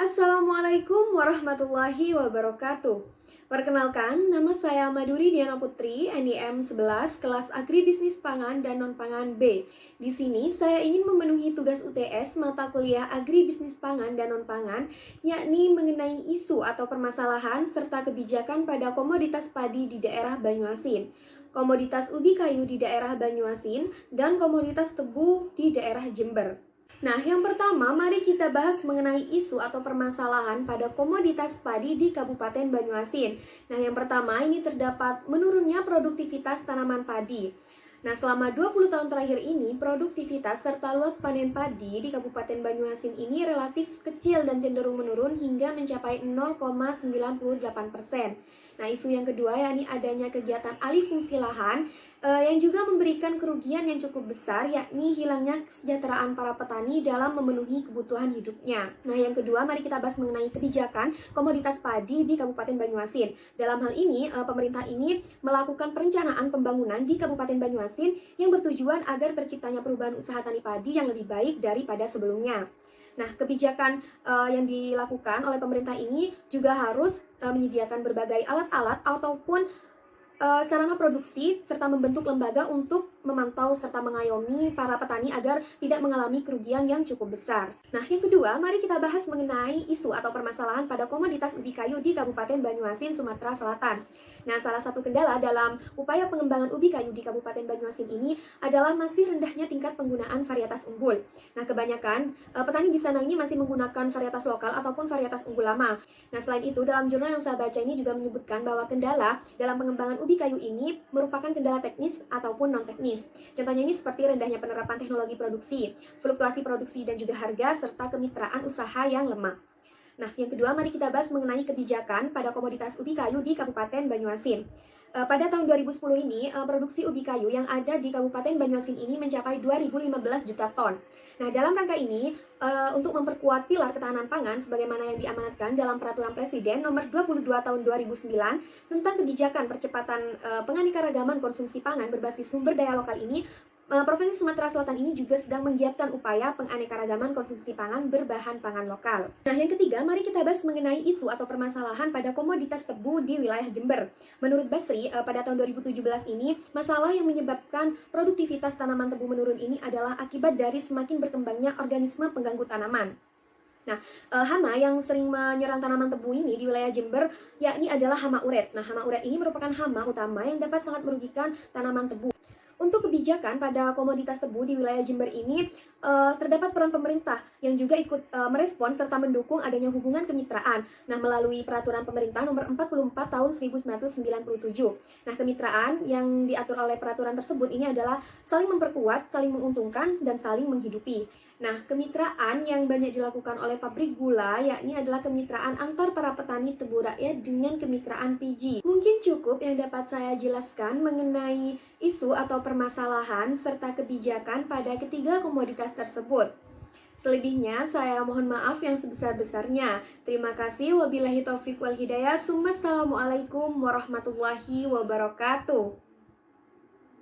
Assalamualaikum warahmatullahi wabarakatuh. Perkenalkan, nama saya Maduri Diana Putri, NIM 11, kelas Agribisnis Pangan dan Non-Pangan B. Di sini saya ingin memenuhi tugas UTS mata kuliah Agribisnis Pangan dan Non-Pangan, yakni mengenai isu atau permasalahan serta kebijakan pada komoditas padi di daerah Banyuasin, komoditas ubi kayu di daerah Banyuasin, dan komoditas tebu di daerah Jember. Nah, yang pertama, mari kita bahas mengenai isu atau permasalahan pada komoditas padi di Kabupaten Banyuasin. Nah, yang pertama, ini terdapat menurunnya produktivitas tanaman padi. Nah, selama 20 tahun terakhir ini, produktivitas serta luas panen padi di Kabupaten Banyuasin ini relatif kecil dan cenderung menurun hingga mencapai 0,98%. Nah, isu yang kedua yakni adanya kegiatan alih fungsi lahan yang juga memberikan kerugian yang cukup besar, yakni hilangnya kesejahteraan para petani dalam memenuhi kebutuhan hidupnya. Nah, yang kedua, mari kita bahas mengenai kebijakan komoditas padi di Kabupaten Banyuasin. Dalam hal ini, pemerintah ini melakukan perencanaan pembangunan di Kabupaten Banyuasin yang bertujuan agar terciptanya perubahan usaha tani padi yang lebih baik daripada sebelumnya. Nah, kebijakan yang dilakukan oleh pemerintah ini juga harus menyediakan berbagai alat-alat ataupun sarana produksi serta membentuk lembaga untuk memantau serta mengayomi para petani agar tidak mengalami kerugian yang cukup besar. Nah, yang kedua, mari kita bahas mengenai isu atau permasalahan pada komoditas ubi kayu di Kabupaten Banyuasin, Sumatera Selatan. Nah, salah satu kendala dalam upaya pengembangan ubi kayu di Kabupaten Banyuasin ini adalah masih rendahnya tingkat penggunaan varietas unggul. Nah, kebanyakan petani di sana ini masih menggunakan varietas lokal ataupun varietas unggul lama. Nah, selain itu, dalam jurnal yang saya baca ini juga menyebutkan bahwa kendala dalam pengembangan ubi kayu ini merupakan kendala teknis ataupun non-teknis. Contohnya ini seperti rendahnya penerapan teknologi produksi, fluktuasi produksi dan juga harga, serta kemitraan usaha yang lemah. Nah, yang kedua, mari kita bahas mengenai kebijakan pada komoditas ubi kayu di Kabupaten Banyuasin. Pada tahun 2010 ini, produksi ubi kayu yang ada di Kabupaten Banyuasin ini mencapai 2015 juta ton. Nah, dalam rangka ini, untuk memperkuat pilar ketahanan pangan sebagaimana yang diamanatkan dalam Peraturan Presiden Nomor 22 Tahun 2009 tentang kebijakan percepatan penganekaragaman konsumsi pangan berbasis sumber daya lokal ini, Provinsi Sumatera Selatan ini juga sedang menggiatkan upaya penganekaragaman konsumsi pangan berbahan pangan lokal. Nah, yang ketiga, mari kita bahas mengenai isu atau permasalahan pada komoditas tebu di wilayah Jember. Menurut Basri, pada tahun 2017 ini, masalah yang menyebabkan produktivitas tanaman tebu menurun ini adalah akibat dari semakin berkembangnya organisme pengganggu tanaman. Nah, hama yang sering menyerang tanaman tebu ini di wilayah Jember yakni adalah hama uret. Nah, hama uret ini merupakan hama utama yang dapat sangat merugikan tanaman tebu. Untuk kebijakan pada komoditas tebu di wilayah Jember ini, terdapat peran pemerintah yang juga ikut merespons serta mendukung adanya hubungan kemitraan. Nah, melalui Peraturan Pemerintah Nomor 44 Tahun 1997. Nah, kemitraan yang diatur oleh peraturan tersebut ini adalah saling memperkuat, saling menguntungkan, dan saling menghidupi. Nah, kemitraan yang banyak dilakukan oleh pabrik gula yakni adalah kemitraan antar para petani tebu rakyat dengan kemitraan PG. Mungkin cukup yang dapat saya jelaskan mengenai isu atau permasalahan serta kebijakan pada ketiga komoditas tersebut. Selebihnya saya mohon maaf yang sebesar-besarnya. Terima kasih. Wabillahi taufiq wal hidayah. Assalamualaikum warahmatullahi wabarakatuh.